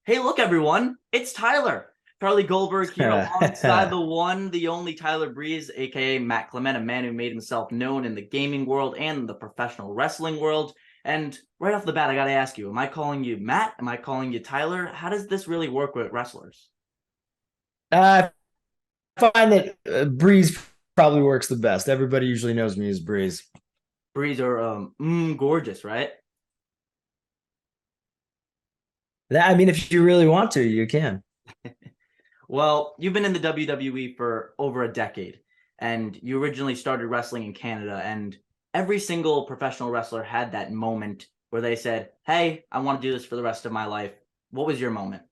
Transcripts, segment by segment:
Hey, look, everyone. It's Tyler. Charlie Goldberg here alongside the one, the only Tyler Breeze, aka Matt Clement, a man who made himself known in the gaming world and the professional wrestling world. And right off the bat, I got to ask you, am I calling you Matt? Am I calling you Tyler? How does this really work with wrestlers? I find that Breeze probably works the best. Everybody usually knows me as Breeze. Breeze are gorgeous, right? I mean, if you really want to, you can. Well, you've been in the WWE for over a decade, and you originally started wrestling in Canada, and every single professional wrestler had that moment where they said, "Hey, I want to do this for the rest of my life." What was your moment?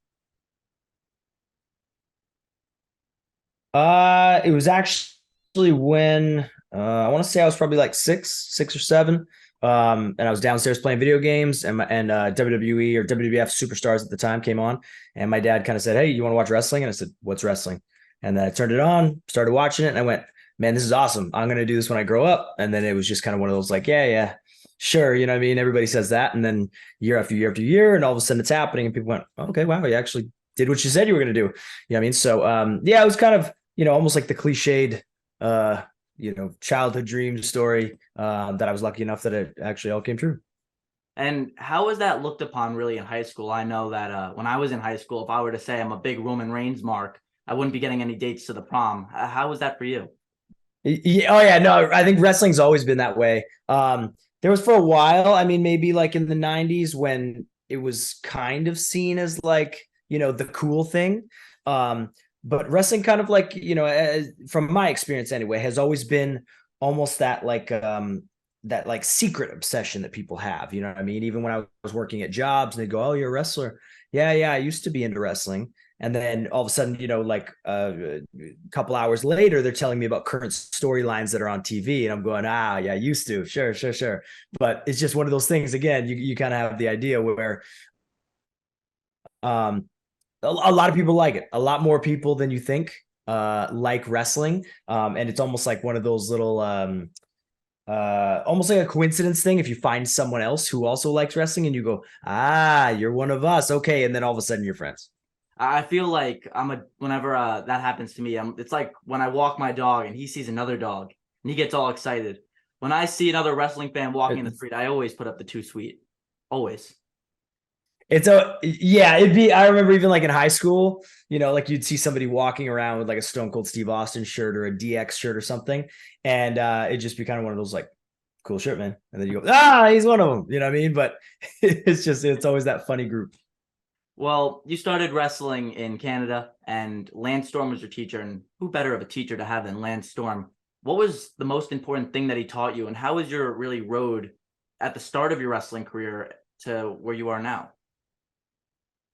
It was actually when I want to say I was probably like six or seven. And I was downstairs playing video games, and WWE or WWF superstars at the time came on, and my dad kind of said, "Hey, you want to watch wrestling?" And I said, "What's wrestling?" And then I turned it on, started watching it, and I went, "Man, this is awesome! I'm gonna do this when I grow up." And then it was just kind of one of those like, "Yeah, yeah, sure," you know what I mean? Everybody says that, and then year after year after year, and all of a sudden it's happening, and people went, "Okay, wow, you actually did what you said you were gonna do." You know what I mean? So yeah, it was kind of almost like the cliched, uh, childhood dream story that I was lucky enough that it actually all came true. And how was that looked upon really in high school? I know that when I was in high school, if I were to say I'm a big Roman Reigns mark, I wouldn't be getting any dates to the prom. How was that for you? Yeah, oh yeah, no, I think wrestling's always been that way. There was for a while, I mean, maybe like in the 90s when it was kind of seen as like, the cool thing. Um, but wrestling kind of like, from my experience anyway, has always been almost that like secret obsession that people have. You know what I mean? Even when I was working at jobs and they go, "Oh, you're a wrestler." Yeah, yeah, I used to be into wrestling. And then all of a sudden, like a couple hours later, they're telling me about current storylines that are on TV, and I'm going, "Ah, yeah, I used to, sure, sure, sure." But it's just one of those things. Again, you kind of have the idea where um, a lot of people like it. A lot more people than you think like wrestling, and it's almost like one of those little almost like a coincidence thing. If you find someone else who also likes wrestling, and you go, "Ah, you're one of us," okay, and then all of a sudden you're friends. I feel like whenever that happens to me, it's like when I walk my dog and he sees another dog and he gets all excited. When I see another wrestling fan walking in the street, I always put up the too sweet. Always. It's a yeah, it'd be. I remember even like in high school, like you'd see somebody walking around with like a Stone Cold Steve Austin shirt or a DX shirt or something, and it'd just be kind of one of those like cool shirt, man. And then you go, "Ah, he's one of them." You know what I mean? But it's always that funny group. Well, you started wrestling in Canada and Lance Storm was your teacher, and who better of a teacher to have than Lance Storm? What was the most important thing that he taught you, and how was your really road at the start of your wrestling career to where you are now?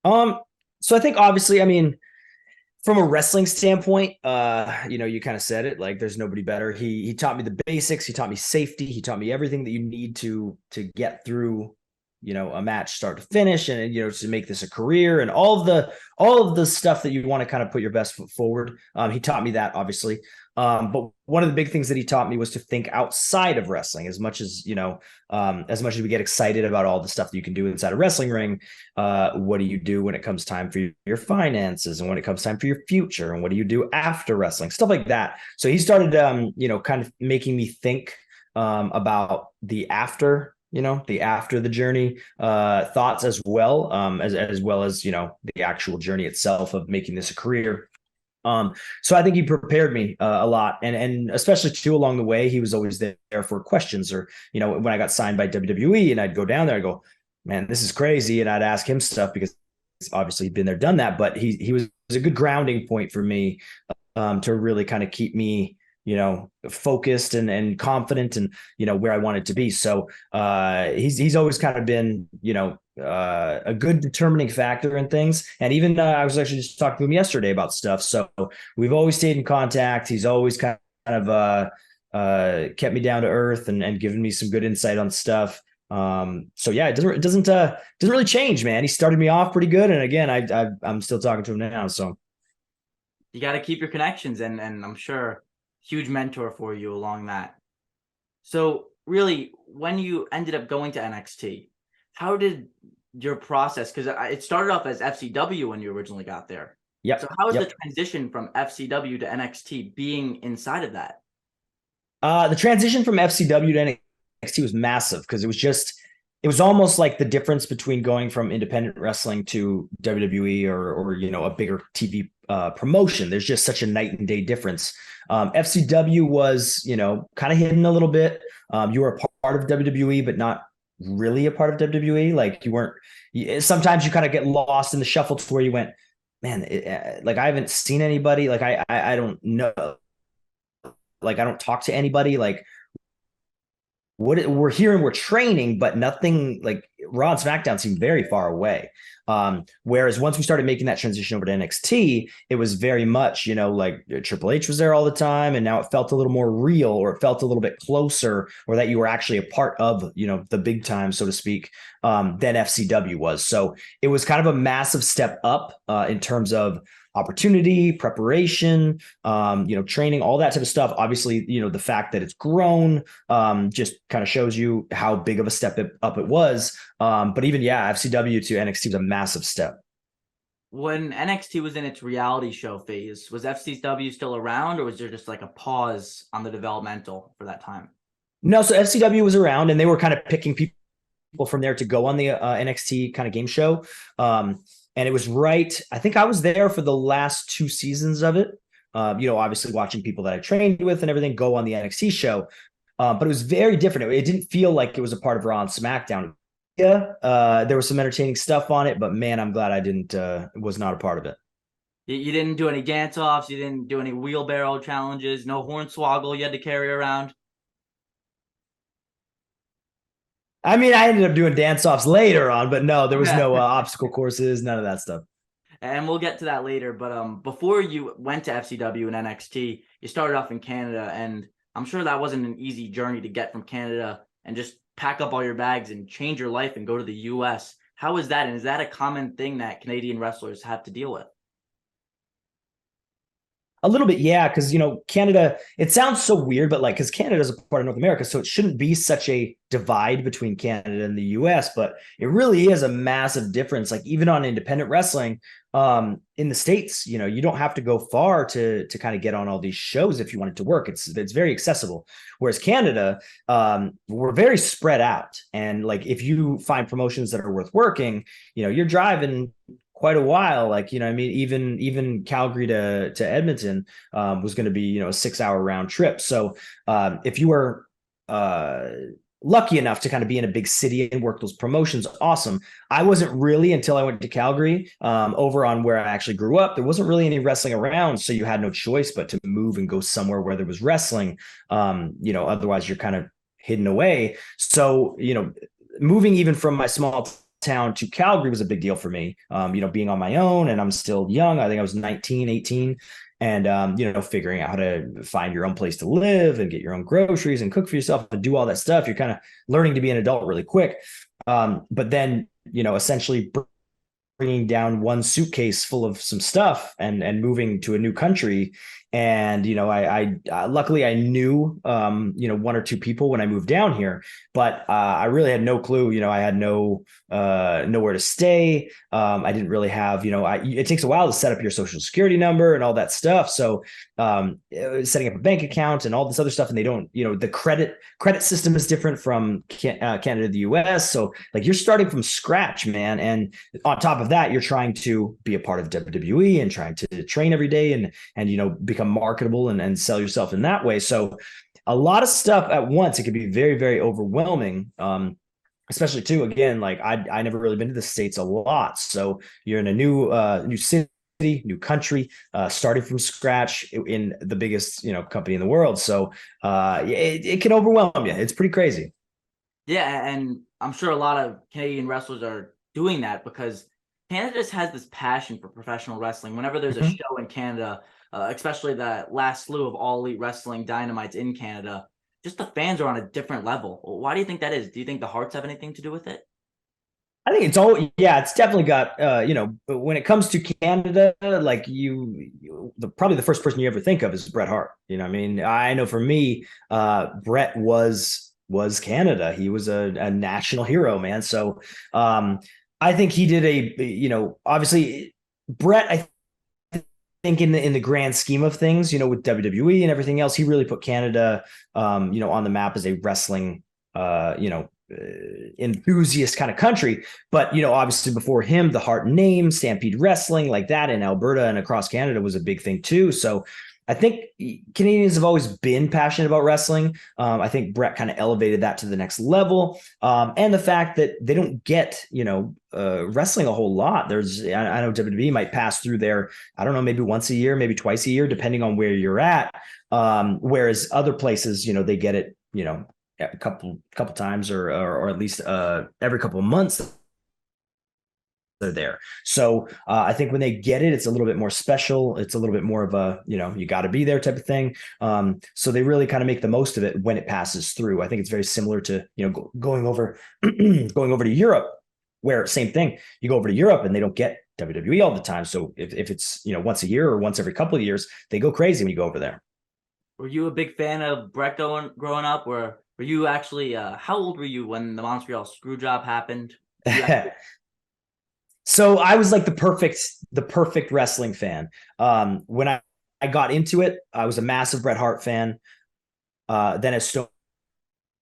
Um, so I think obviously, I mean, from a wrestling standpoint, you kind of said it, like there's nobody better. He taught me the basics, he taught me safety, he taught me everything that you need to get through, a match start to finish, and to make this a career, and all of the stuff that you want to kind of put your best foot forward. He taught me that, obviously. But one of the big things that he taught me was to think outside of wrestling. As much as we get excited about all the stuff that you can do inside a wrestling ring, what do you do when it comes time for your finances, and when it comes time for your future, and what do you do after wrestling, stuff like that. So he started kind of making me think about the after the journey thoughts, as well as the actual journey itself of making this a career. So I think he prepared me a lot, and especially too along the way, he was always there for questions, or when I got signed by WWE, and I'd go down there, I go, "Man, this is crazy," and I'd ask him stuff because obviously he'd been there, done that, but he was a good grounding point for me, to really kind of keep me focused and confident, and where I wanted to be. So he's always kind of been a good determining factor in things. And even I was actually just talking to him yesterday about stuff. So we've always stayed in contact. He's always kind of kept me down to earth, and given me some good insight on stuff. So yeah, it doesn't really change, man. He started me off pretty good, and again, I'm still talking to him now. So You got to keep your connections, and I'm sure huge mentor for you along that. So really, when you ended up going to NXT, how did your process, because it started off as FCW when you originally got there. Yep. So how is the Yep. transition from FCW to NXT being inside of that? The transition from FCW to NXT was massive because it was almost like the difference between going from independent wrestling to WWE or a bigger TV promotion. There's just such a night and day difference. FCW was, kind of hidden a little bit. You were a part of WWE, but not really a part of WWE. Like you weren't, sometimes you kind of get lost in the shuffle to where you went, man, like I haven't seen anybody. Like I don't know. Like I don't talk to anybody. Like what we're here and we're training, but nothing like Raw and SmackDown seemed very far away. Whereas once we started making that transition over to NXT, it was very much, like Triple H was there all the time, and now it felt a little more real, or it felt a little bit closer, or that you were actually a part of, the big time, so to speak, than FCW was. So it was kind of a massive step up in terms of opportunity, preparation, training, all that type of stuff. Obviously, the fact that it's grown just kind of shows you how big of a step up it was. But even, FCW to NXT was a massive step. When NXT was in its reality show phase, was FCW still around, or was there just like a pause on the developmental for that time? No, so FCW was around, and they were kind of picking people from there to go on the NXT kind of game show. And it was right. I think I was there for the last 2 seasons of it. Obviously watching people that I trained with and everything go on the NXT show. But it was very different. It didn't feel like it was a part of Raw and SmackDown. Yeah, there was some entertaining stuff on it, but man, I'm glad I was not a part of it. You didn't do any dance offs. You didn't do any wheelbarrow challenges. No hornswoggle you had to carry around. I mean, I ended up doing dance offs later on, but no, there was no obstacle courses, none of that stuff. And we'll get to that later. But before you went to FCW and NXT, you started off in Canada, and I'm sure that wasn't an easy journey to get from Canada and just pack up all your bags and change your life and go to the US. How is that? And is that a common thing that Canadian wrestlers have to deal with? A little bit, yeah, because Canada. It sounds so weird, but like, because Canada is a part of North America, so it shouldn't be such a divide between Canada and the U.S. But it really is a massive difference. Like even on independent wrestling, in the States, you don't have to go far to kind of get on all these shows if you want it to work. It's very accessible. Whereas Canada, we're very spread out, and like if you find promotions that are worth working, you're driving quite a while. Like, I mean, even Calgary to Edmonton was going to be, a 6-hour round trip. So if you were lucky enough to kind of be in a big city and work those promotions, awesome. I wasn't really until I went to Calgary, over on where I actually grew up. There wasn't really any wrestling around, so you had no choice but to move and go somewhere where there was wrestling. Otherwise you're kind of hidden away. So, moving even from my small town to Calgary was a big deal for me. Being on my own, and I'm still young. I think I was 19, 18. And, figuring out how to find your own place to live and get your own groceries and cook for yourself and do all that stuff. You're kind of learning to be an adult really quick. But then, essentially bringing down one suitcase full of some stuff and moving to a new country. And, I luckily I knew, one or two people when I moved down here, but I really had no clue. I had nowhere to stay. I didn't really have, it takes a while to set up your social security number and all that stuff. So setting up a bank account and all this other stuff. And they don't, the credit system is different from Canada to the US. So like you're starting from scratch, man. And on top of that, you're trying to be a part of WWE and trying to train every day and become marketable and sell yourself in that way. So a lot of stuff at once. It could be very, very overwhelming. Especially too, again, like I never really been to the States a lot. So you're in a new city, new country, starting from scratch in the biggest, company in the world. So it can overwhelm you. It's pretty crazy. Yeah, and I'm sure a lot of Canadian wrestlers are doing that because Canada just has this passion for professional wrestling. Whenever there's a show in Canada, especially the last slew of All Elite Wrestling Dynamites in Canada, just the fans are on a different level. Why do you think that is? Do you think the Hearts have anything to do with it? I think it's definitely got, when it comes to Canada, like probably the first person you ever think of is Bret Hart. I mean, I know for me, Bret was Canada. He was a national hero, man. So, I think he did obviously Brett, I think in the grand scheme of things, with WWE and everything else, he really put Canada, on the map as a wrestling, enthusiast kind of country. But obviously before him, the Heart name, Stampede Wrestling, like that in Alberta and across Canada was a big thing too. So I think Canadians have always been passionate about wrestling. I think Brett kind of elevated that to the next level. And the fact that they don't get, wrestling a whole lot. I know WWE might pass through there, I don't know, maybe once a year, maybe twice a year, depending on where you're at. Whereas other places, they get it, a couple times or at least every couple of months they're there. So I think when they get it, it's a little bit more special. It's a little bit more of a, you got to be there type of thing. So they really kind of make the most of it when it passes through. I think it's very similar to, going over, going over to Europe, where same thing, you go over to Europe and they don't get WWE all the time. So if it's, once a year or once every couple of years, they go crazy when you go over there. Were you a big fan of Brett growing up? Were you actually, how old were you when the Montreal Screwjob happened? So I was like the perfect wrestling fan. When I got into it, I was a massive Bret Hart fan. Then as Stone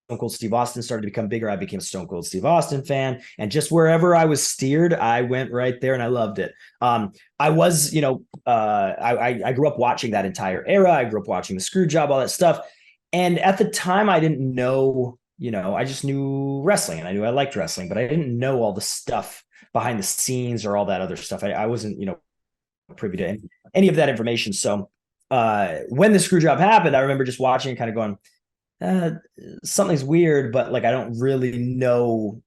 Cold Steve Austin started to become bigger, I became a Stone Cold Steve Austin fan. And just wherever I was steered, I went right there and I loved it. I was, I grew up watching that entire era. I grew up watching the Screwjob, all that stuff. And at the time, I didn't know, I just knew wrestling and I knew I liked wrestling, but I didn't know all the stuff behind the scenes or all that other stuff. I wasn't, privy to any of that information. So when the Screwjob happened, I remember just watching and kind of going, something's weird, but like I don't really know,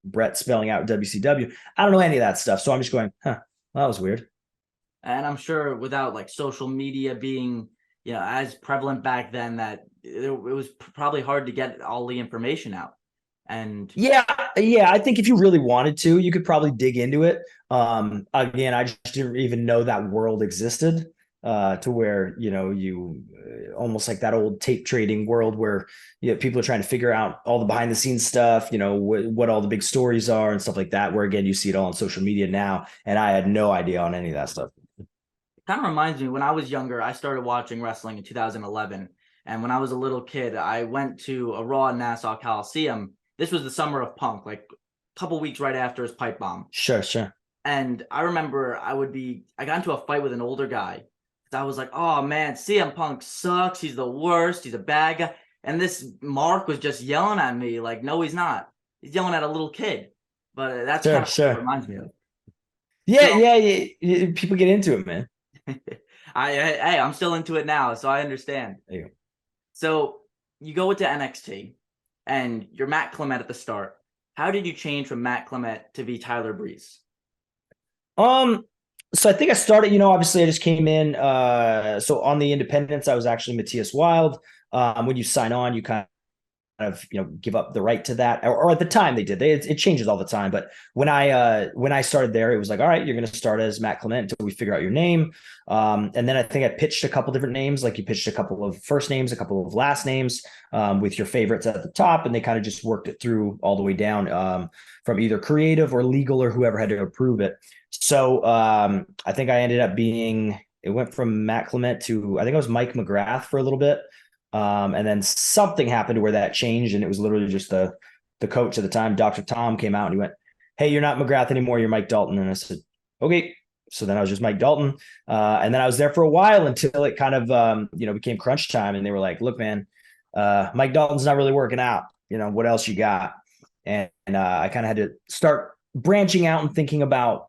Brett spelling out WCW. I don't know any of that stuff. So I'm just going, well, that was weird. And I'm sure without like social media being, as prevalent back then, that it was probably hard to get all the information out. And yeah, I think if you really wanted to, you could probably dig into it. Again, I just didn't even know that world existed. To where you almost like that old tape trading world where people are trying to figure out all the behind the scenes stuff, what all the big stories are and stuff like that. Where again, you see it all on social media now, and I had no idea on any of that stuff. kind of reminds me, when I was younger, I started watching wrestling in 2011, and when I was a little kid, I went to a Raw in Nassau Coliseum. This was the summer of Punk, like a couple weeks right after his pipe bomb. Sure. And I remember I got into a fight with an older guy. I was like, oh man, CM Punk sucks. He's the worst. He's a bad guy. And this Mark was just yelling at me like, no, he's not. He's yelling at a little kid. But that's kind of what it reminds me of. Yeah. People get into it, man. I'm still into it now, so I understand. Yeah. So you go into NXT and you're Matt Clement at the start. How did you change from Matt Clement to be Tyler Breeze? So I think I started, obviously I just came in. So on the independents, I was actually Matthias Wild. When you sign on, you kind of, give up the right to that, or at the time they did. It changes all the time. But when I started there, it was like, all right, you're going to start as Matt Clement until we figure out your name. And then I think I pitched a couple different names. Like you pitched a couple of first names, a couple of last names, with your favorites at the top, and they kind of just worked it through all the way down, from either creative or legal or whoever had to approve it. So I think I ended up it went from Matt Clement to, I think I was Mike McGrath for a little bit. And then something happened where that changed, and it was literally just the coach at the time, Dr. Tom, came out and he went, hey, you're not McGrath anymore. You're Mike Dalton. And I said, okay. So then I was just Mike Dalton. And then I was there for a while until it kind of, became crunch time. And they were like, look, man, Mike Dalton's not really working out. What else you got? And I kind of had to start branching out and thinking about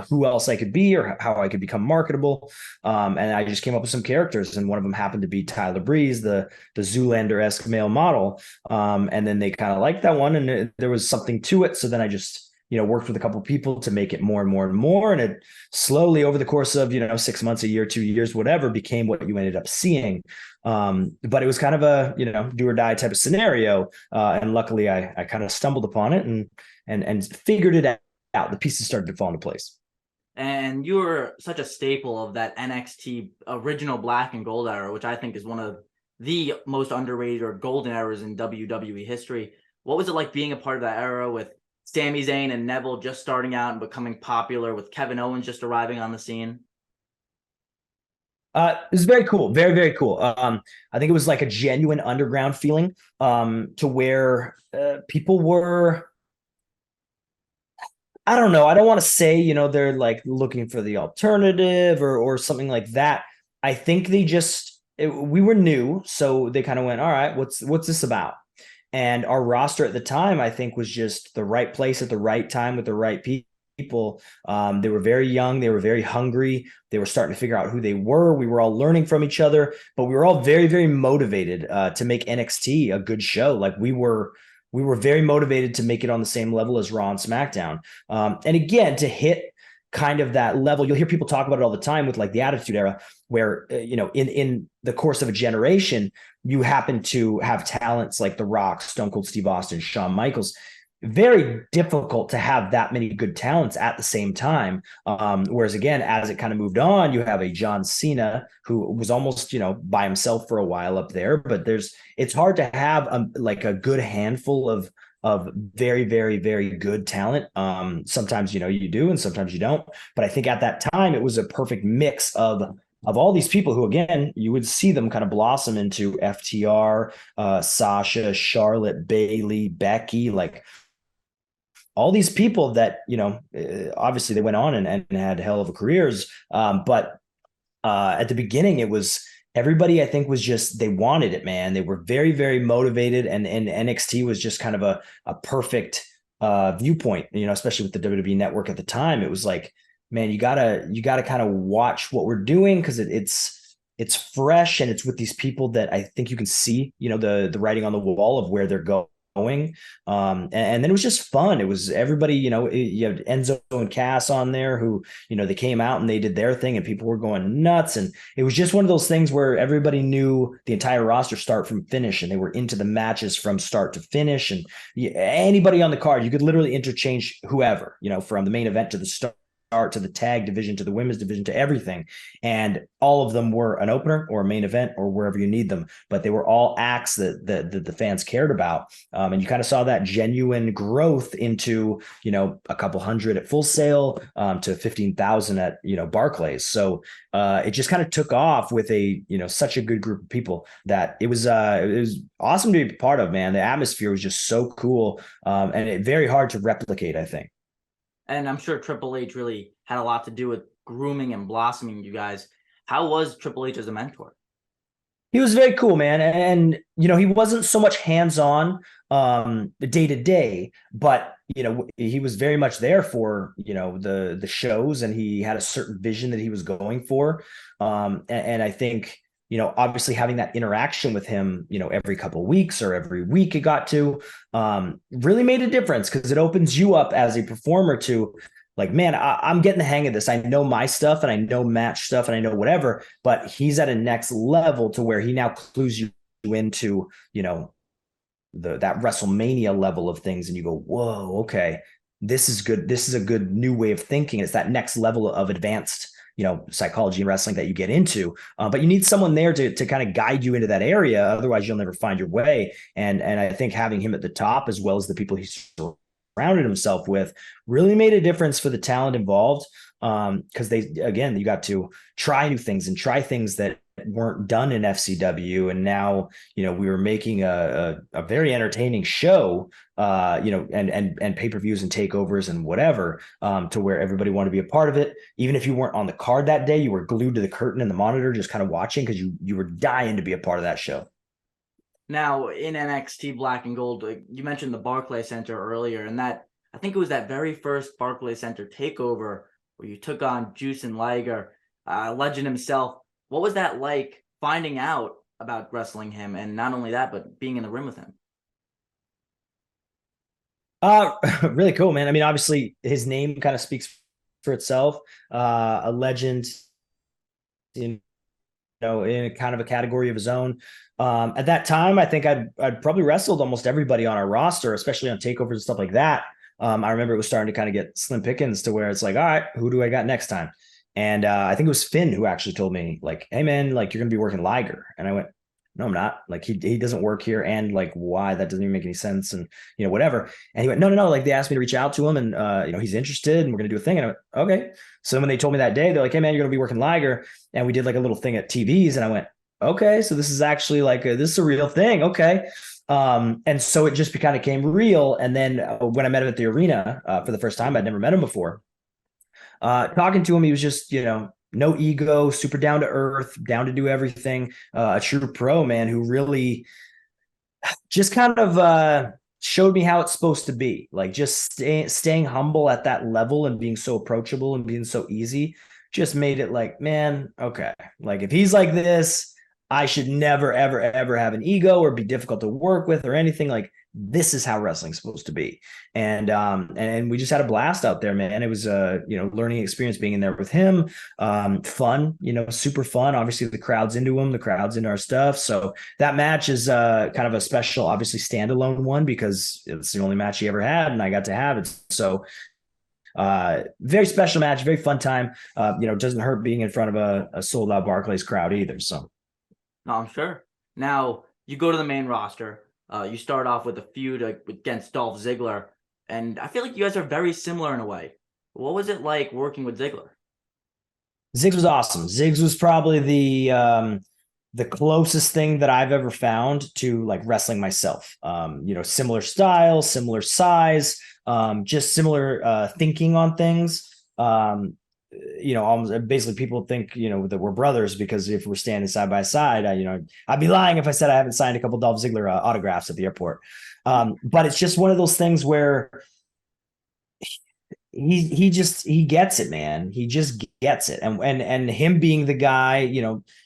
who else I could be or how I could become marketable. And I just came up with some characters, and one of them happened to be Tyler Breeze, the Zoolander-esque male model. And then they kind of liked that one, and there was something to it. So then I just, worked with a couple of people to make it more and more and more. And it slowly over the course of, 6 months, a year, 2 years, whatever, became what you ended up seeing. But it was kind of a, do or die type of scenario. And luckily I kind of stumbled upon it and figured it out. The pieces started to fall into place. And you were such a staple of that NXT original black and gold era, which I think is one of the most underrated or golden eras in WWE history. What was it like being a part of that era with Sami Zayn and Neville just starting out and becoming popular, with Kevin Owens just arriving on the scene? It was very cool, very very cool. I think it was like a genuine underground feeling, to where people were. I don't know. I don't want to say, they're like looking for the alternative or something like that. I think we were new, so they kind of went, all right, what's this about? And our roster at the time, I think, was just the right place at the right time with the right people. They were very young, they were very hungry, they were starting to figure out who they were. We were all learning from each other, but we were all very, very motivated to make NXT a good show. Like we were very motivated to make it on the same level as Raw and SmackDown. And again, to hit kind of that level, you'll hear people talk about it all the time with like the Attitude Era, where in the course of a generation, you happen to have talents like The Rock, Stone Cold Steve Austin, Shawn Michaels. Very difficult to have that many good talents at the same time. Whereas again, as it kind of moved on, you have a John Cena who was almost, by himself for a while up there. But it's hard to have like a good handful of very, very, very good talent. Sometimes, you do, and sometimes you don't. But I think at that time, it was a perfect mix of all these people who, again, you would see them kind of blossom into FTR, Sasha, Charlotte, Bayley, Becky, like all these people that, obviously they went on and had hell of a careers. But at the beginning, it was everybody, I think, was just, they wanted it, man. They were very, very motivated. And NXT was just kind of a perfect viewpoint, especially with the WWE network at the time. It was like, man, you gotta kind of watch what we're doing, because it's fresh, and it's with these people that I think you can see, the writing on the wall of where they're going. And then it was just fun. It was everybody, you have Enzo and Cass on there who, they came out and they did their thing and people were going nuts. And it was just one of those things where everybody knew the entire roster start from finish, and they were into the matches from start to finish. And anybody on the card, you could literally interchange whoever, from the main event to the start, to the tag division, to the women's division, to everything. And all of them were an opener or a main event or wherever you need them. But they were all acts that the fans cared about. And you kind of saw that genuine growth into, a couple hundred at Full Sail, to 15,000 at, Barclays. So it just kind of took off with such a good group of people that it was awesome to be part of, man. The atmosphere was just so cool, and very hard to replicate, I think. And I'm sure Triple H really had a lot to do with grooming and blossoming you guys. How was Triple H as a mentor? He was very cool, man. And, he wasn't so much hands-on day to day, but, he was very much there for, the shows, and he had a certain vision that he was going for. And I think, obviously having that interaction with him, every couple of weeks or every week it got to, really made a difference, because it opens you up as a performer to, like, man, I'm getting the hang of this. I know my stuff, and I know match stuff, and I know whatever, but he's at a next level to where he now clues you into, that WrestleMania level of things. And you go, whoa, okay, this is good. This is a good new way of thinking. It's that next level of advanced, psychology and wrestling that you get into. But you need someone there to kind of guide you into that area. Otherwise you'll never find your way. And I think having him at the top, as well as the people he surrounded himself with, really made a difference for the talent involved. Because you got to try new things and try things that weren't done in FCW. And now, we were making a very entertaining show, and pay-per-views and takeovers and whatever, to where everybody wanted to be a part of it. Even if you weren't on the card that day, you were glued to the curtain and the monitor, just kind of watching, because you were dying to be a part of that show. Now, in NXT Black and Gold, you mentioned the Barclays Center earlier, and that, I think it was that very first Barclays Center takeover where you took on Juice and Liger, legend himself. What was that like, finding out about wrestling him, and not only that, but being in the ring with him? Really cool, man. I mean, obviously his name kind of speaks for itself. A legend, in in kind of a category of his own. At that time, I think I'd probably wrestled almost everybody on our roster, especially on takeovers and stuff like that. I remember it was starting to kind of get slim pickings to where it's like, all right, who do I got next time? And I think it was Finn who actually told me, like, hey man, like, you're gonna be working Liger. And I went, no, I'm not. Like he doesn't work here. And like, why? That doesn't even make any sense. And, whatever. And he went, no, no, no. Like they asked me to reach out to him and, he's interested and we're going to do a thing. And I went, okay. So when they told me that day, they're like, hey man, you're going to be working Liger. And we did like a little thing at TVs. And I went, okay, so this is actually like, this is a real thing. Okay. And so it just kind of came real. And then when I met him at the arena for the first time, I'd never met him before. Talking to him, he was just, no ego, super down to earth, down to do everything. A true pro, man, who really just kind of showed me how it's supposed to be. Like just staying humble at that level and being so approachable and being so easy just made it like, man, okay. Like if he's like this, I should never, ever, ever have an ego or be difficult to work with or anything. Like this is how wrestling's supposed to be. And we just had a blast out there, man. It was a, learning experience being in there with him. Fun, super fun. Obviously the crowd's into him, the crowd's into our stuff. So that match is kind of a special, obviously standalone one because it's the only match he ever had and I got to have it. So very special match, very fun time. It doesn't hurt being in front of a sold out Barclays crowd either. So. No, I'm sure. Now you go to the main roster. You start off with a feud against Dolph Ziggler, and I feel like you guys are very similar in a way. What was it like working with Ziggler? Ziggs was awesome. Ziggs was probably the closest thing that I've ever found to like wrestling myself. Similar style, similar size, just similar thinking on things. Almost basically people think, that we're brothers because if we're standing side by side, I'd be lying if I said I haven't signed a couple Dolph Ziggler autographs at the airport. But it's just one of those things where he gets it, man. He just gets it. And him being the guy,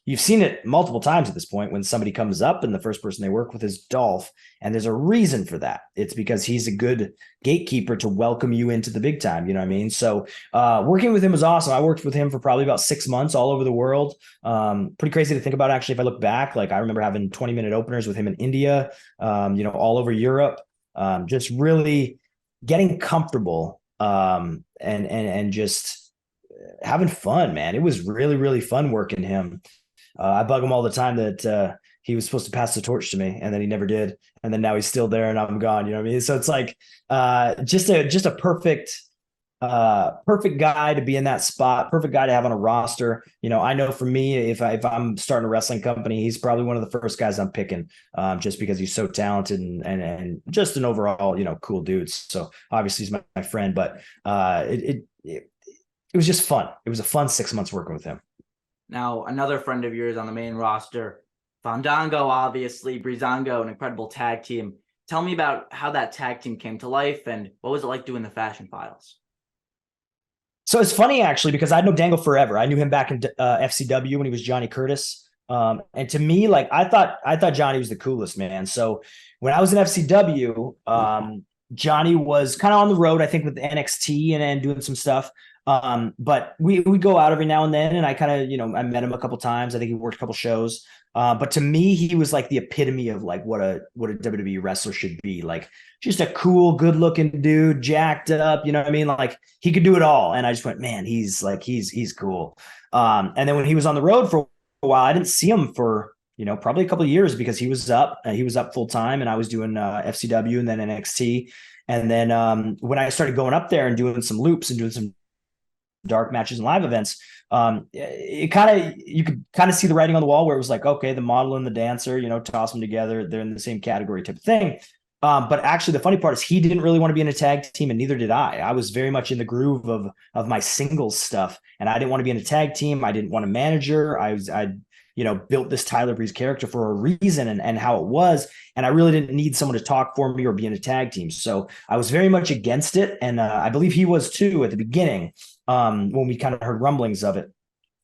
you've seen it multiple times at this point when somebody comes up and the first person they work with is Dolph. And there's a reason for that. It's because he's a good gatekeeper to welcome you into the big time. You know what I mean? So working with him was awesome. I worked with him for probably about 6 months all over the world. Pretty crazy to think about, actually, if I look back. Like I remember having 20-minute openers with him in India, all over Europe. Just really getting comfortable and just having fun, man. It was really, really fun working him. I bug him all the time that he was supposed to pass the torch to me and then he never did. And then now he's still there and I'm gone. You know what I mean? So it's like just a perfect guy to be in that spot, perfect guy to have on a roster. I know for me, if I'm starting a wrestling company, he's probably one of the first guys I'm picking, just because he's so talented and just an overall, cool dude. So obviously he's my friend, but it was just fun. It was a fun 6 months working with him. Now, another friend of yours on the main roster, Fandango, obviously, Breezango, an incredible tag team. Tell me about how that tag team came to life and what was it like doing the Fashion Files? So it's funny, actually, because I know Dango forever. I knew him back in FCW when he was Johnny Curtis. And to me, like I thought Johnny was the coolest, man. So when I was in FCW, Johnny was kind of on the road, I think, with NXT and doing some stuff. But we go out every now and then, and I kind of, I met him a couple times. I think he worked a couple shows. But to me, he was like the epitome of like what a WWE wrestler should be. Like just a cool, good looking dude, jacked up, you know what I mean? Like he could do it all. And I just went, man, he's cool. And then when he was on the road for a while, I didn't see him for, probably a couple of years because he was up full time and I was doing FCW and then NXT. And then when I started going up there and doing some loops and doing some dark matches and live events, you could kind of see the writing on the wall where it was like, okay, the model and the dancer, toss them together, they're in the same category type of thing. But actually the funny part is he didn't really want to be in a tag team and neither did I. I was very much in the groove of my singles stuff and I didn't want to be in a tag team. I didn't want a manager. I built this Tyler Breeze character for a reason and how it was. And I really didn't need someone to talk for me or be in a tag team. So I was very much against it. And I believe he was too at the beginning, when we kind of heard rumblings of it.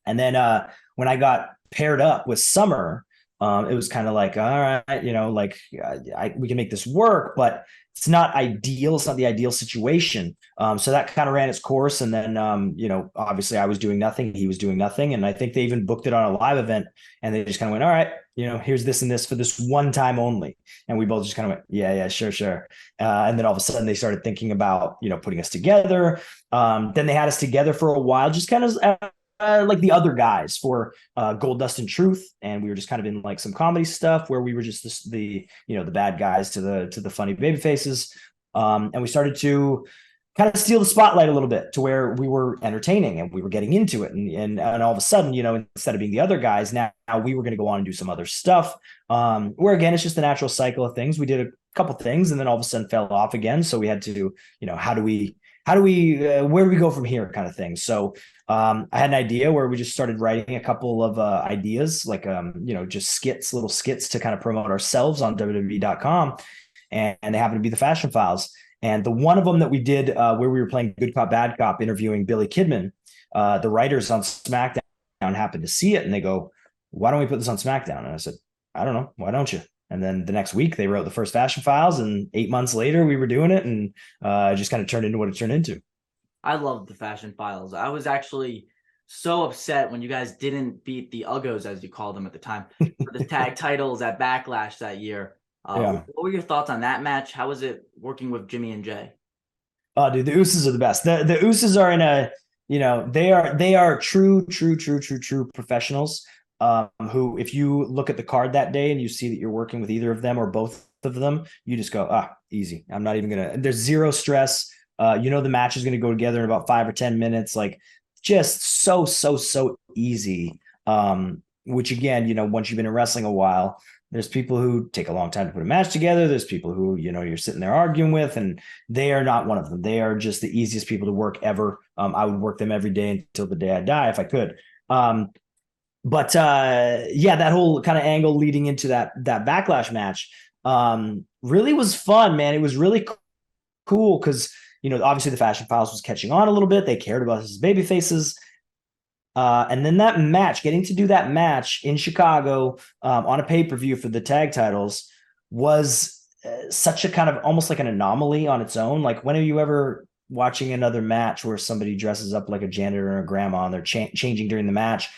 And then when I got paired up with Summer, it was kind of like, all right, we can make this work, but it's not ideal. It's not the ideal situation. So that kind of ran its course. And then, obviously I was doing nothing. He was doing nothing. And I think they even booked it on a live event and they just kind of went, all right, here's this and this for this one time only. And we both just kind of went, yeah, sure. And then all of a sudden they started thinking about, putting us together. Then they had us together for a while, just kind of like the other guys for Gold Dust and Truth, and we were just kind of in like some comedy stuff where we were just the bad guys to the funny baby faces, and we started to kind of steal the spotlight a little bit to where we were entertaining and we were getting into it, and all of a sudden, instead of being the other guys, now we were going to go on and do some other stuff, where again it's just the natural cycle of things. We did a couple things and then all of a sudden fell off again, so we had to, how do we where do we go from here, kind of thing. So I had an idea where we just started writing a couple of ideas, like just little skits to kind of promote ourselves on WWE.com, and they happened to be the Fashion Files. And the one of them that we did where we were playing good cop, bad cop, interviewing Billy Kidman, the writers on SmackDown happened to see it and they go, "Why don't we put this on SmackDown?" And I said, "I don't know. Why don't you?" And then the next week they wrote the first Fashion Files, and 8 months later we were doing it, and just kind of turned into what it turned into. I love the Fashion Files. I was actually so upset when you guys didn't beat the Uggos, as you called them at the time, for the tag titles at Backlash that year. Yeah. What were your thoughts on that match? How was it working with Jimmy and Jay? Oh, dude, the Usos are the best. The Usos are in a, they are true professionals. Who, if you look at the card that day and you see that you're working with either of them or both of them, you just go, easy. I'm not even gonna. There's zero stress. The match is gonna go together in about 5 or 10 minutes. Like, just so easy. Which again, once you've been in wrestling a while, there's people who take a long time to put a match together. There's people who, you're sitting there arguing with, and they are not one of them. They are just the easiest people to work ever. I would work them every day until the day I die if I could. But that whole kind of angle leading into that Backlash match really was fun, man. It was really cool because, obviously the Fashion Files was catching on a little bit. They cared about his baby faces. And then that match, getting to do that match in Chicago on a pay-per-view for the tag titles was such a kind of almost like an anomaly on its own. Like, when are you ever watching another match where somebody dresses up like a janitor or a grandma and they're changing during the match?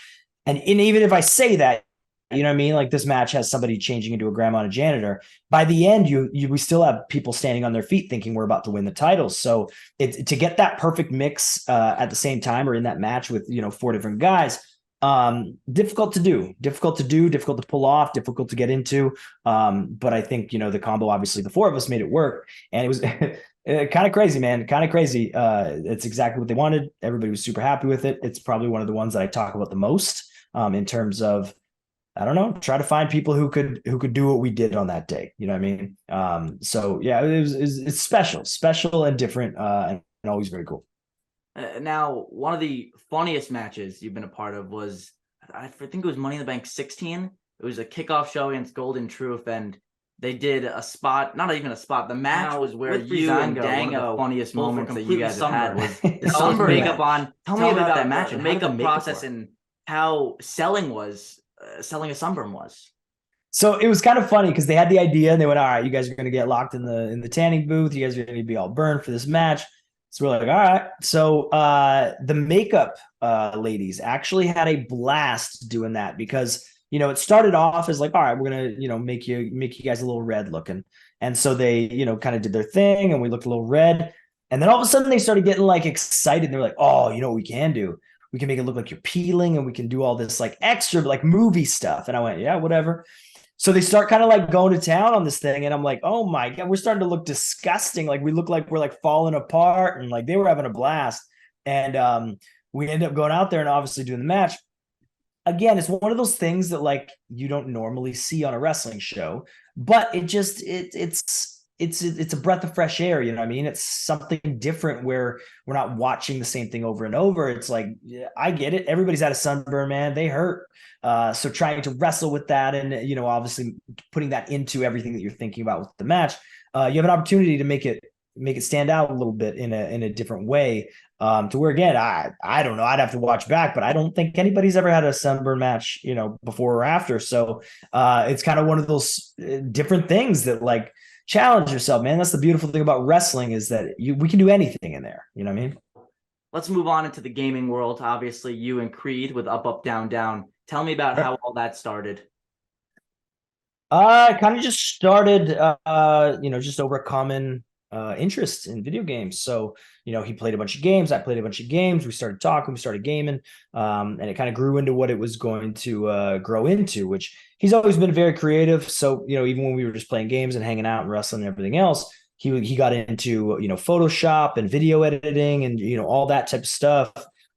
And even if I say that, you know what I mean? Like, this match has somebody changing into a grandma and a janitor. By the end, we still have people standing on their feet thinking we're about to win the titles. So to get that perfect mix at the same time, or in that match with, 4 different guys, difficult to do, difficult to pull off, difficult to get into. But I think, the combo, obviously the 4 of us made it work, and it was kind of crazy, man. Kind of crazy. It's exactly what they wanted. Everybody was super happy with it. It's probably one of the ones that I talk about the most in terms of, I don't know, try to find people who could do what we did on that day. You know what I mean? So yeah, it's special and different, and always very cool. Now, one of the funniest matches you've been a part of was, I think it was Money in the Bank 16. It was a kickoff show against Golden Truth, and they did a spot, not even a spot. The match was where you and Dango, one of the funniest moments that you guys have had was the sunburn makeup on. Tell me about that match and makeup process and how selling a sunburn was. So it was kind of funny because they had the idea and they went, "All right, you guys are going to get locked in the tanning booth. You guys are going to be all burned for this match." So we're like, all right. So the makeup ladies actually had a blast doing that because, it started off as like, all right, we're going to, make you guys a little red looking. And so they, kind of did their thing and we looked a little red. And then all of a sudden they started getting like excited. And they're like, "Oh, you know what we can do? We can make it look like you're peeling, and we can do all this like extra like movie stuff." And I went, "Yeah, whatever." So they start kind of like going to town on this thing. And I'm like, "Oh my God, we're starting to look disgusting. Like, we look like we're like falling apart." And like, they were having a blast. And we ended up going out there and obviously doing the match. Again, it's one of those things that like you don't normally see on a wrestling show, but it's a breath of fresh air. You know what I mean? It's something different where we're not watching the same thing over and over. It's like, yeah, I get it. Everybody's had a sunburn, man. They hurt. So trying to wrestle with that and, obviously putting that into everything that you're thinking about with the match, you have an opportunity to make it stand out a little bit in a different way. To where, again, I don't know, I'd have to watch back, but I don't think anybody's ever had a sunburn match, before or after. So it's kind of one of those different things that like challenge yourself, man. That's the beautiful thing about wrestling, is that we can do anything in there. You know what I mean? Let's move on into the gaming world. Obviously, you and Creed with Up, Up, Down, Down. Tell me about how all that started. Kind of just started, just over a common interest in video games. So, he played a bunch of games. I played a bunch of games. We started talking, we started gaming. And it kind of grew into what it was going to grow into, which he's always been very creative. So, even when we were just playing games and hanging out and wrestling and everything else, he got into, Photoshop and video editing and, all that type of stuff.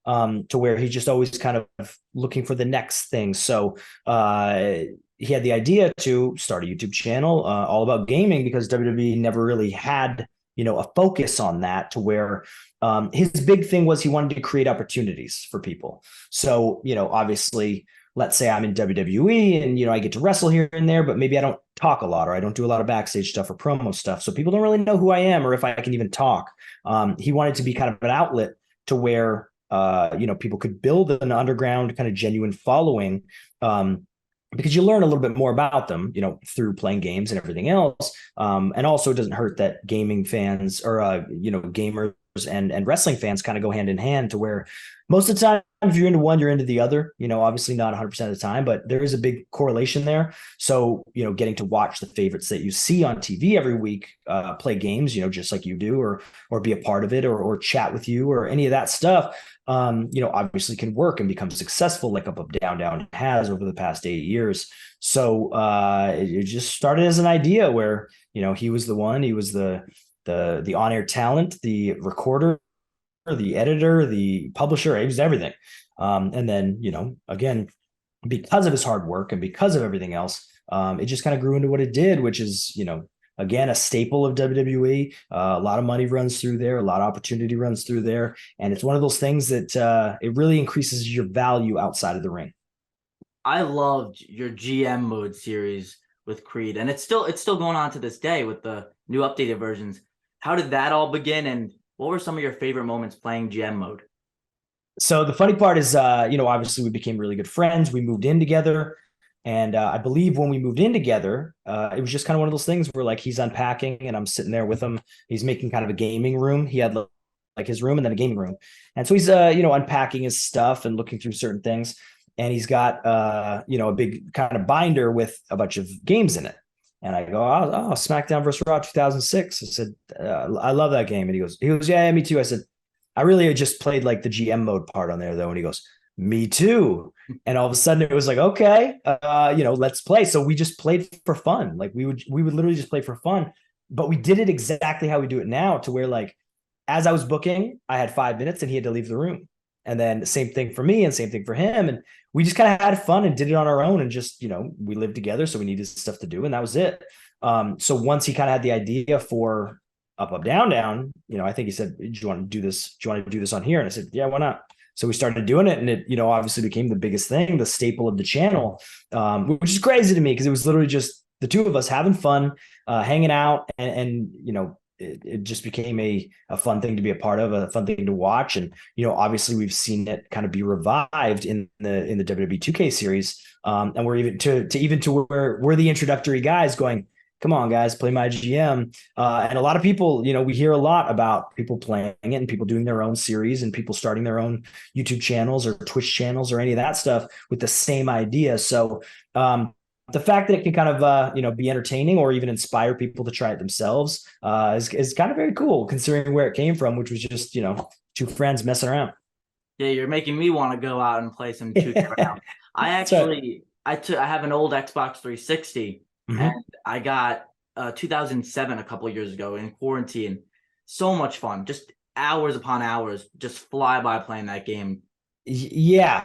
To where he's just always kind of looking for the next thing. So, he had the idea to start a YouTube channel all about gaming because WWE never really had, a focus on that, to where his big thing was he wanted to create opportunities for people. So, obviously, let's say I'm in WWE and, I get to wrestle here and there, but maybe I don't talk a lot or I don't do a lot of backstage stuff or promo stuff. So people don't really know who I am or if I can even talk. He wanted to be kind of an outlet to where, people could build an underground kind of genuine following. Because you learn a little bit more about them, through playing games and everything else. And also it doesn't hurt that gaming fans or, gamers and wrestling fans kind of go hand in hand, to where most of the time, if you're into one, you're into the other, obviously not 100% of the time, but there is a big correlation there. So, getting to watch the favorites that you see on TV every week play games, just like you do, or be a part of it, or chat with you, or any of that stuff, obviously can work and become successful like Up Up Down Down has over the past 8 years. So it just started as an idea where, he was the one, he was the on-air talent, the recorder, the editor, the publisher, he was everything. And then, again, because of his hard work and because of everything else, it just kind of grew into what it did, which is, again, a staple of WWE. A lot of money runs through there. A lot of opportunity runs through there. And it's one of those things that it really increases your value outside of the ring. I loved your GM mode series with Creed, and it's still going on to this day with the new updated versions. How did that all begin, and what were some of your favorite moments playing GM mode? So the funny part is, obviously we became really good friends. We moved in together. And I believe when we moved in together, it was just kind of one of those things where like he's unpacking and I'm sitting there with him. He's making kind of a gaming room. He had like his room and then a gaming room. And so he's, unpacking his stuff and looking through certain things. And he's got, a big kind of binder with a bunch of games in it. And I go, oh, SmackDown versus Raw 2006. I said, I love that game. And he goes, yeah, me too. I said, I really just played like the GM mode part on there though. And he goes, me too. And all of a sudden it was like, okay, let's play. So we just played for fun. Like we would literally just play for fun, but we did it exactly how we do it now, to where like, as I was booking, I had 5 minutes and he had to leave the room. And then the same thing for me and same thing for him. And we just kind of had fun and did it on our own. And just, we lived together. So we needed stuff to do. And that was it. So once he kind of had the idea for Up, Up, Down, Down, I think he said, do you want to do this? Do you want to do this on here? And I said, yeah, why not? So we started doing it, and it, obviously became the biggest thing, the staple of the channel, which is crazy to me because it was literally just the two of us having fun, hanging out, and it just became a fun thing to be a part of, a fun thing to watch. And, obviously we've seen it kind of be revived in the WWE 2K series. And we're even to where we're the introductory guys going, come on, guys, play my GM. And a lot of people, we hear a lot about people playing it and people doing their own series and people starting their own YouTube channels or Twitch channels or any of that stuff with the same idea. So the fact that it can kind of, be entertaining or even inspire people to try it themselves is kind of very cool, considering where it came from, which was just, two friends messing around. Yeah, you're making me want to go out and play some 2K now. I have an old Xbox 360. Mm-hmm. And I got 2007 a couple of years ago in quarantine. So much fun. Just hours upon hours, just fly by playing that game. Yeah.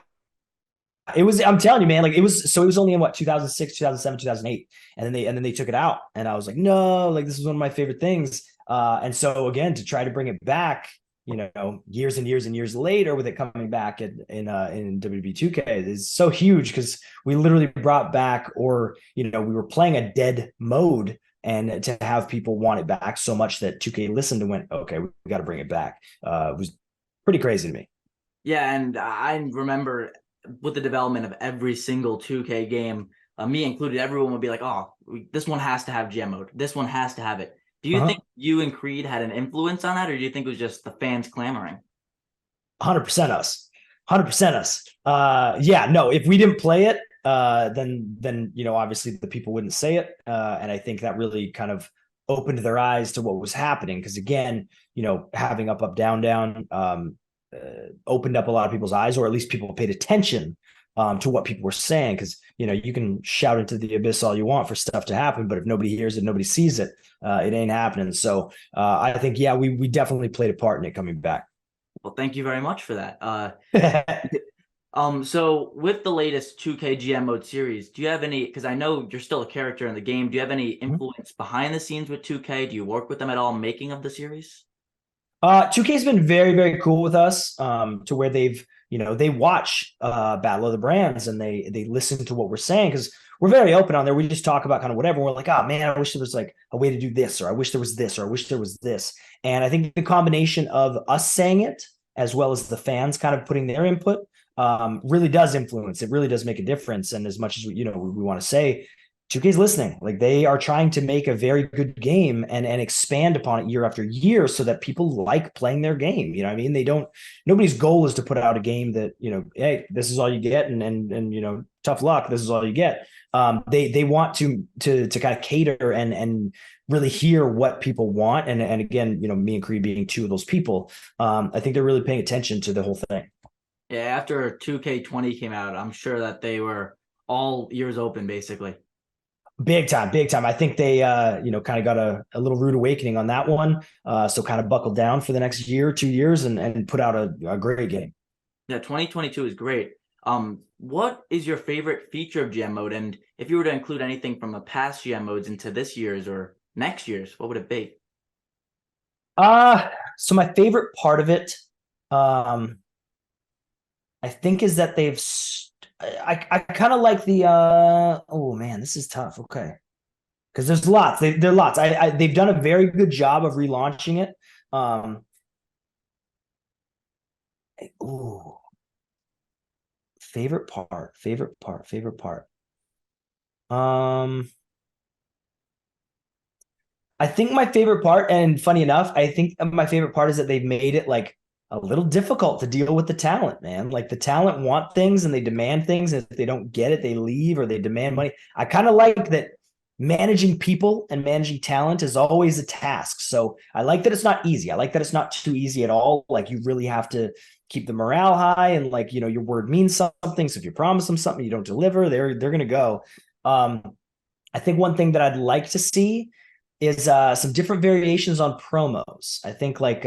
It was, I'm telling you, man, like it was only in 2006, 2007, 2008. And then they took it out. And I was like, no, like this is one of my favorite things. And so again, to try to bring it back, years and years and years later, with it coming back in WWE 2K is so huge, because we literally brought back, or we were playing a dead mode, and to have people want it back so much that 2K listened and went, okay, we got to bring it back. It was pretty crazy to me. Yeah, and I remember with the development of every single 2K game, me included, everyone would be like, oh, this one has to have GM mode. This one has to have it. Do you think you and Creed had an influence on that, or do you think it was just the fans clamoring? 100% us. 100% us. Yeah, no, if we didn't play it, then obviously the people wouldn't say it. And I think that really kind of opened their eyes to what was happening. Because again, having up, up, down, down opened up a lot of people's eyes, or at least people paid attention to what people were saying. Because you can shout into the abyss all you want for stuff to happen, but if nobody hears it, nobody sees it, it ain't happening. So I think, yeah, we definitely played a part in it coming back. Well, thank you very much for that. So with the latest 2K GM mode series, do you have any, because I know you're still a character in the game, do you have any influence behind the scenes with 2K? Do you work with them at all making of the series? 2K's been very, very cool with us, to where they watch Battle of the Brands, and they listen to what we're saying, because we're very open on there. We just talk about kind of whatever. We're like, oh man, I wish there was like a way to do this, or I wish there was this, or I wish there was this. And I think the combination of us saying it as well as the fans kind of putting their input really does influence. It really does make a difference. And as much as we want to say, 2K's listening. Like, they are trying to make a very good game and expand upon it year after year, so that people like playing their game. You know what I mean? Nobody's goal is to put out a game that, hey, this is all you get, and tough luck, this is all you get. They want to kind of cater and really hear what people want. And again, me and Creed being two of those people, I think they're really paying attention to the whole thing. Yeah, after 2K20 came out, I'm sure that they were all ears open, basically. Big time, big time. I think they, kind of got a little rude awakening on that one. So kind of buckled down for the next year, 2 years, and put out a great game. Yeah, 2022 is great. What is your favorite feature of GM mode? And if you were to include anything from the past GM modes into this year's or next year's, what would it be? So my favorite part of it, I think, is that I kind of like the oh man, this is tough. Okay. Because there's lots. There are lots. They've done a very good job of relaunching it. Ooh. Favorite part. I think my favorite part, and funny enough, I think my favorite part is that they've made it like a little difficult to deal with the talent, man. Like, the talent want things and they demand things, and if they don't get it, they leave or they demand money. I kind of like that managing people and managing talent is always a task. So I like that it's not easy. I like that it's not too easy at all. Like, you really have to keep the morale high, and like, your word means something. So if you promise them something, you don't deliver, they're going to go. I think one thing that I'd like to see is some different variations on promos. I think like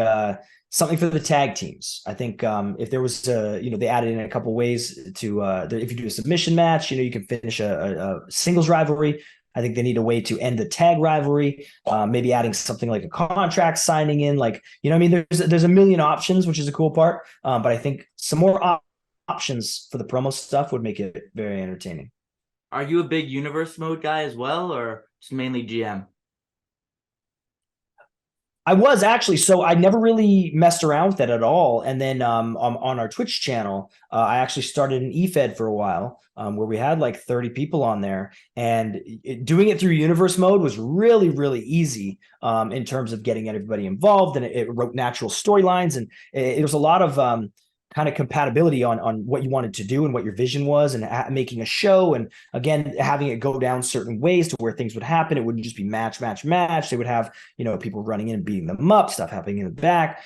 something for the tag teams. I think if there was they added in a couple ways to if you do a submission match, you can finish a singles rivalry. I think they need a way to end the tag rivalry, maybe adding something like a contract signing in, like, I mean, there's a million options, which is a cool part. But I think some more options for the promo stuff would make it very entertaining. Are you a big universe mode guy as well, or just mainly GM? I was actually, so I never really messed around with that at all. And then on our Twitch channel, I actually started an eFed for a while, where we had like 30 people on there, and doing it through universe mode was really, really easy in terms of getting everybody involved, and it wrote natural storylines, and it was a lot of kind of compatibility on what you wanted to do and what your vision was, and making a show, and again, having it go down certain ways to where things would happen. It wouldn't just be match. They would have, people running in and beating them up, stuff happening in the back.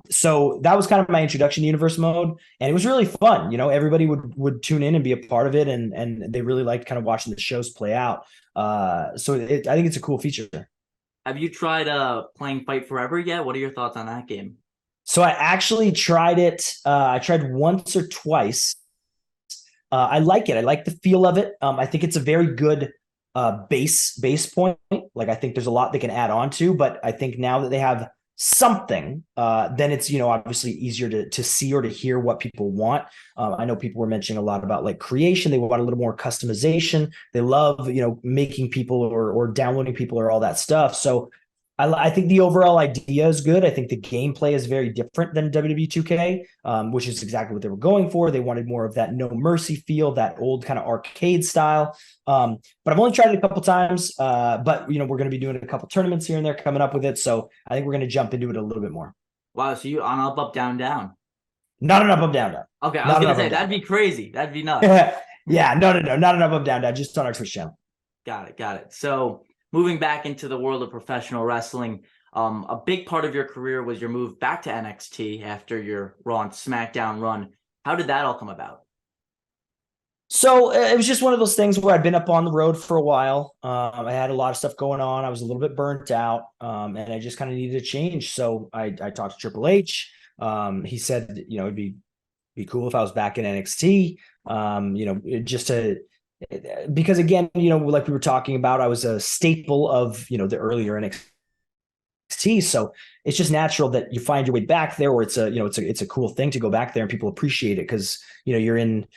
So that was kind of my introduction to universe mode, and it was really fun. Everybody would tune in and be a part of it, and they really liked kind of watching the shows play out. So I think it's a cool feature. Have you tried playing Fight Forever yet? What are your thoughts on that game? So I actually tried it. I tried once or twice. I like it. I like the feel of it. I think it's a very good base point. Like, I think there's a lot they can add on to, but I think now that they have something, then it's, obviously easier to see or to hear what people want. I know people were mentioning a lot about like creation. They want a little more customization. They love, making people or downloading people or all that stuff. So I think the overall idea is good. I think the gameplay is very different than WWE 2K, which is exactly what they were going for. They wanted more of that No Mercy feel, that old kind of arcade style. But I've only tried it a couple times. But we're going to be doing a couple tournaments here and there coming up with it. So I think we're going to jump into it a little bit more. Wow, so you on up, up, down, down. Not an up, up, down, down. Okay, I was going to say, that'd be crazy. That'd be nuts. Yeah, no. Not an up, up, down, down. Just on our Twitch channel. Got it. So moving back into the world of professional wrestling, a big part of your career was your move back to NXT after your Raw and SmackDown run. How did that all come about? So it was just one of those things where I'd been up on the road for a while. I had a lot of stuff going on. I was a little bit burnt out, and I just kind of needed a change. So I talked to Triple H. He said, it'd be cool if I was back in NXT. Just to because again, like we were talking about, I was a staple of the earlier NXT. So it's just natural that you find your way back there, or it's a cool thing to go back there and people appreciate it because you're in.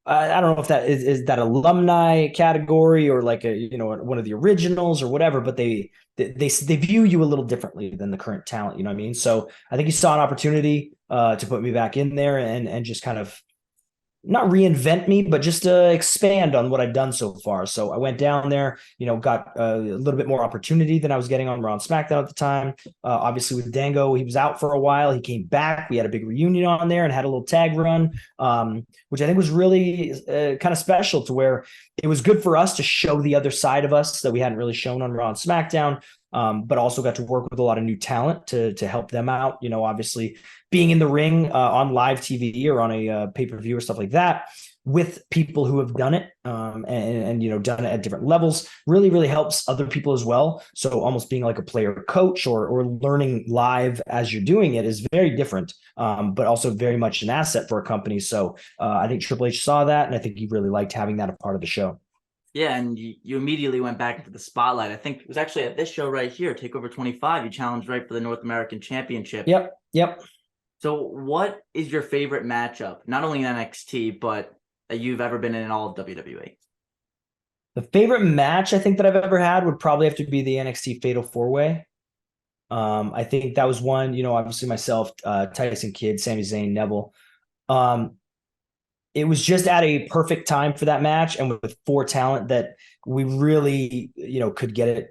I don't know if that is that alumni category or like one of the originals or whatever, but they view you a little differently than the current talent. You know what I mean? So I think he saw an opportunity to put me back in there and just kind of not reinvent me, but just expand on what I'd done so far. So I went down there, got a little bit more opportunity than I was getting on Raw and SmackDown at the time. Obviously with Dango, he was out for a while. He came back. We had a big reunion on there and had a little tag run, which I think was really kind of special to where it was good for us to show the other side of us that we hadn't really shown on Raw and SmackDown. But also got to work with a lot of new talent to help them out. Obviously being in the ring on live TV or on a pay-per-view or stuff like that with people who have done it and done it at different levels really, really helps other people as well. So almost being like a player coach or learning live as you're doing it is very different, but also very much an asset for a company. So I think Triple H saw that, and I think he really liked having that a part of the show. Yeah, and you immediately went back into the spotlight. I think it was actually at this show right here, TakeOver 25. You challenged right for the North American Championship. Yep. So what is your favorite matchup, not only in NXT, but that you've ever been in all of WWE? The favorite match I think that I've ever had would probably have to be the NXT Fatal 4-Way. I think that was one, obviously myself, Tyson Kidd, Sami Zayn, Neville. It was just at a perfect time for that match, and with 4 talent that we really, could get it.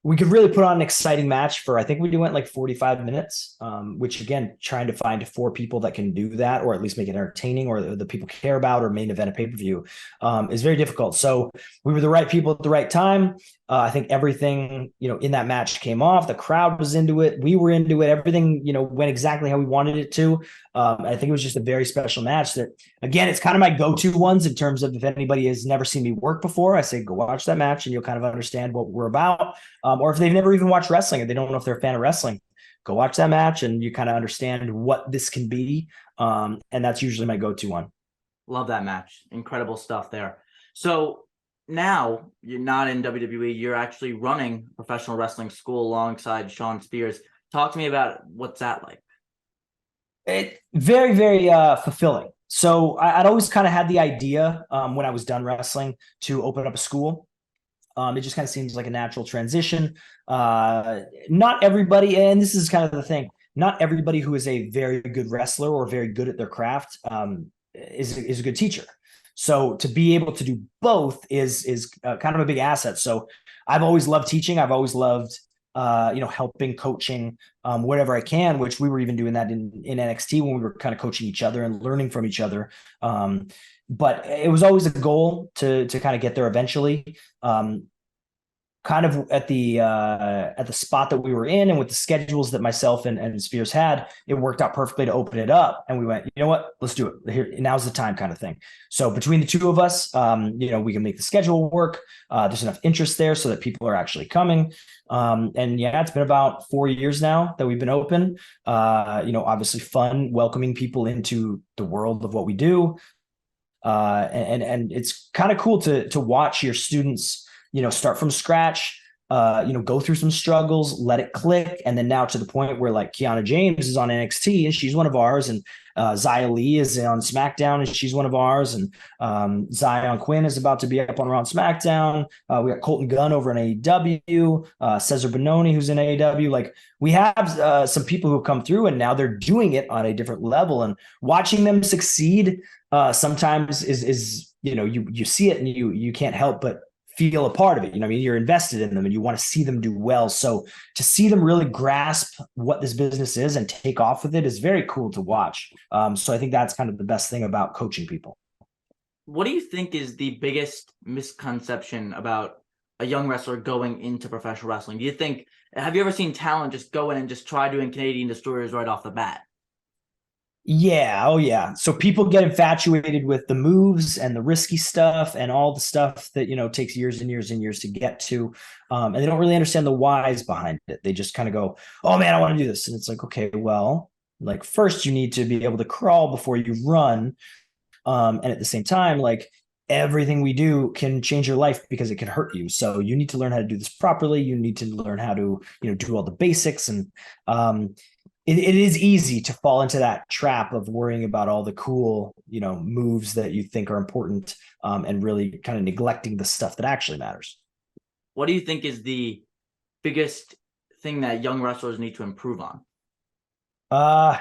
We could really put on an exciting match for, I think we went like 45 minutes, which again, trying to find 4 people that can do that, or at least make it entertaining, or the people care about, or main event a pay-per-view is very difficult. So we were the right people at the right time. I think everything, in that match came off. The crowd was into it. We were into it. Everything, went exactly how we wanted it to. I think it was just a very special match that, again, it's kind of my go-to ones in terms of if anybody has never seen me work before, I say, go watch that match and you'll kind of understand what we're about. Or if they've never even watched wrestling and they don't know if they're a fan of wrestling, go watch that match and you kind of understand what this can be. And that's usually my go-to one. Love that match. Incredible stuff there. So now you're not in WWE. You're actually running a professional wrestling school alongside Sean Spears. Talk to me about what's that like. It very, very fulfilling. So I'd always kind of had the idea when I was done wrestling to open up a school. It just kind of seems like a natural transition. Not everybody, and this is kind of the thing, not everybody who is a very good wrestler or very good at their craft is a good teacher. So to be able to do both is kind of a big asset. So I've always loved teaching. I've always loved helping, coaching, whatever I can, which we were even doing that in NXT when we were kind of coaching each other and learning from each other. But it was always a goal to kind of get there eventually. Kind of at the spot that we were in and with the schedules that myself and Spears had, it worked out perfectly to open it up. And we went, you know what, let's do it. Here, now's the time kind of thing. So between the two of us, we can make the schedule work. There's enough interest there so that people are actually coming. And yeah, it's been about 4 years now that we've been open. Obviously fun, welcoming people into the world of what we do. And it's kind of cool to watch your students, start from scratch, go through some struggles, let it click. And then now to the point where like Kiana James is on NXT and she's one of ours. And Xia Li is on SmackDown and she's one of ours. And Zion Quinn is about to be up on Raw and SmackDown. We got Colton Gunn over in AEW, Cesar Bononi, who's in AEW. Like we have some people who have come through and now they're doing it on a different level, and watching them succeed sometimes is you see it and you can't help but feel a part of it. You're invested in them and you want to see them do well. So to see them really grasp what this business is and take off with it is very cool to watch. So I think that's kind of the best thing about coaching people. What do you think is the biggest misconception about a young wrestler going into professional wrestling? Do you think, have you ever seen talent just go in and just try doing Canadian destroyers right off the bat? Yeah, oh yeah. So people get infatuated with the moves and the risky stuff and all the stuff that takes years and years and years to get to, and they don't really understand the whys behind it. They just kind of go, "Oh man, I want to do this," and it's like, okay, well, like first you need to be able to crawl before you run, and at the same time, like everything we do can change your life because it can hurt you. So you need to learn how to do this properly. You need to learn how to do all the basics and it is easy to fall into that trap of worrying about all the cool, moves that you think are important, and really kind of neglecting the stuff that actually matters. What do you think is the biggest thing that young wrestlers need to improve on? Uh,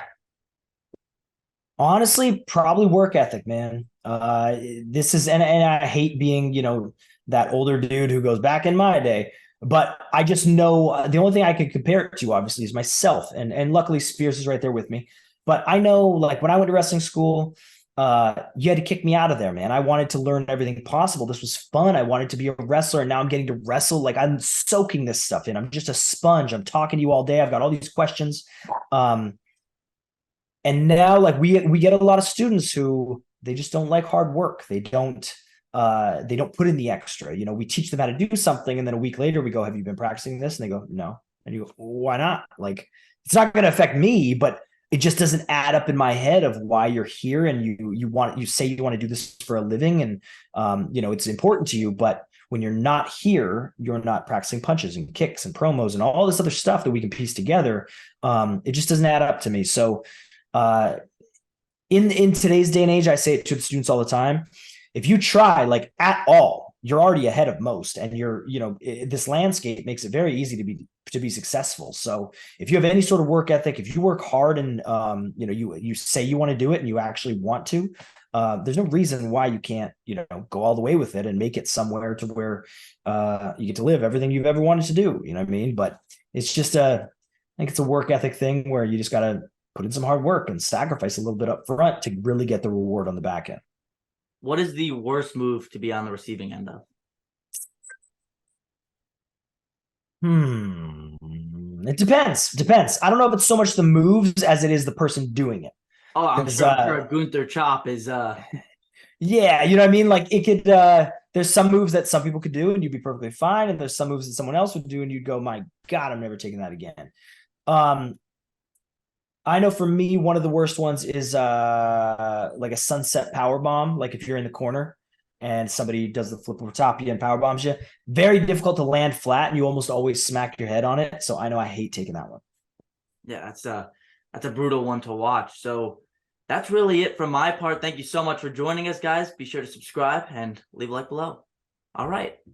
Honestly, probably work ethic, man. This is, and I hate being, that older dude who goes back in my day, but I just know the only thing I can compare it to, obviously, is myself. And luckily, Spears is right there with me. But I know, like, when I went to wrestling school, you had to kick me out of there, man. I wanted to learn everything possible. This was fun. I wanted to be a wrestler, and now I'm getting to wrestle. Like, I'm soaking this stuff in. I'm just a sponge. I'm talking to you all day. I've got all these questions. And now, like, we get a lot of students who they just don't like hard work. They don't put in the extra. We teach them how to do something, and then a week later we go, "Have you been practicing this?" And they go, "No." And you go, "Why not?" Like, it's not going to affect me, but it just doesn't add up in my head of why you're here, and you say you want to do this for a living, and it's important to you, but when you're not here, you're not practicing punches and kicks and promos and all this other stuff that we can piece together. It just doesn't add up to me. So uh, in today's day and age, I say it to the students all the time. If you try, like, at all, you're already ahead of most, and this landscape makes it very easy to be successful. So if you have any sort of work ethic, if you work hard and you say you want to do it and you actually want to, there's no reason why you can't go all the way with it and make it somewhere to where you get to live everything you've ever wanted to do. You know what I mean? But it's just I think it's a work ethic thing where you just got to put in some hard work and sacrifice a little bit up front to really get the reward on the back end. What is the worst move to be on the receiving end of? It depends. I don't know if it's so much the moves as it is the person doing it. Oh, I'm sure Gunther Chop is yeah, you know what I mean? Like, it could there's some moves that some people could do and you'd be perfectly fine, and there's some moves that someone else would do and you'd go, "My God, I'm never taking that again." I know for me, one of the worst ones is like a sunset power bomb. Like, if you're in the corner and somebody does the flip over top of you and power bombs you, very difficult to land flat, and you almost always smack your head on it. So I know I hate taking that one. Yeah, that's a brutal one to watch. So that's really it from my part. Thank you so much for joining us, guys. Be sure to subscribe and leave a like below. All right.